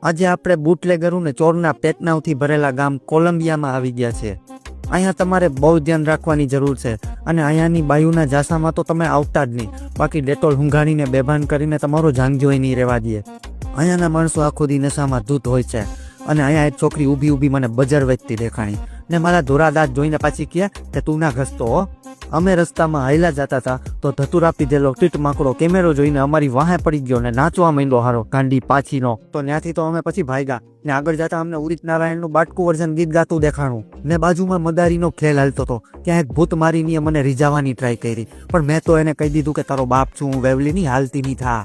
આજે આપણે બુટલેગરો ને ચોરના પેટનાવથી ભરેલા ગામ કોલંબિયામાં આવી ગયા છે। અહીંયા તમારે બહુ ધ્યાન રાખવાની જરૂર છે અને અહીંયાની બાયુના જાસામાં તો તમે આવતા જ નહીં, બાકી ડેટોલ હુંઘાડીને બેભાન કરીને તમારો જાન જોઈ નહીં રહેવા દે। અહીંયાના માણસો આખો દી નશામાં ધૂત હોય છે અને અહીંયા એક છોકરી ઊભી મને બજાર વેચતી દેખાણી ને મારા ધોરા દાંત જોઈને પાછી કહે કે તું ના ઘસતો હો। અમે રસ્તામાં હાયલા જતા હતા તો ધતુરા પીધેલો ટીટ માકડો કેમેરો જોઈને અમારી વાહે પડી ગયો ને નાચવા માંડ્યો હારો ગાંડી પાછીનો। તો ત્યાંથી તો અમે પછી ભાગ્યા ને આગળ જતા અમને ઉદિત નારાયણનું બાટકું વર્ઝન ગીત ગાતું દેખાણું ને બાજુમાં મદારીનો ખેલ હાલતો હતો। ત્યાં એક ભૂત મારીને મને રીઝાવાની ટ્રાય કરી, પણ મેં તો એને કહી દીધું કે તારો બાપ છું હું, વેવલીની હાલતી નહીં થા।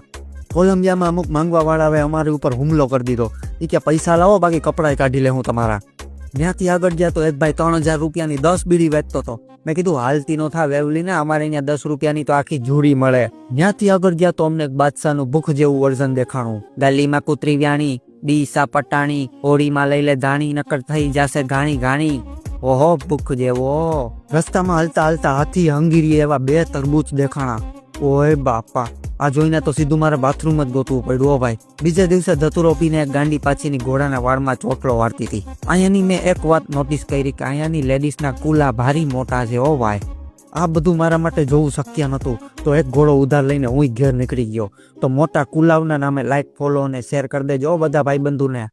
કોલંબિયામાં અમુક માંગવા વાળાએ અમારી ઉપર હુમલો કરી દીધો। એ કે પૈસા લાવો બાકી કપડાં કાઢી લે હું તમારા। ત્યાંથી આગળ ગયા તો એક ભાઈ 3000 રૂપિયાની 10 બીડી વેચતો હતો। મેં કીધું હાલતી નો થા વેવલીને, અમારે અહીંયા 10 રૂપિયાની તો આખી જોડી મળે। ત્યાંથી આગળ ગયા તો અમને એક બાદશાહનું ભૂખ જેવું વર્ઝન દેખાણું। ગલીમાં કૂતરી વ્યાણી, ડીસા પટાણી, હોળીમાં લઈ લે ધાણી, નકર થઈ જશે ઘાણી ઘાણી। ઓહો ભૂખ જેવો। રસ્તામાં હાલતા હાલતા હાથી હંગીરી એવા 2 તરબૂચ દેખાણા। ઓય બાપા, આ જોઈને તો સીધું મારે બાથરૂમ જ ગોતવું પડ્યું હો ભાઈ। બીજે દિવસે ધતુરો પીને એક ગાંડી પાછીની ઘોડાના વાળમાં ચોટલો વાળતી હતી। અહીંયાની મેં એક વાત નોટિસ કરી કે અહીંયાની લેડીઝના કુલા ભારી મોટા છે હો ભાઈ। આ બધું મારા માટે જોવું શક્ય નહોતું તો એક ઘોડો ઉધાર લઈને હું ઘેર નીકળી ગયો। તો મોટા કુલાવના નામે લાઈક, ફોલો અને શેર કરી દેજો બધા ભાઈબંધુને।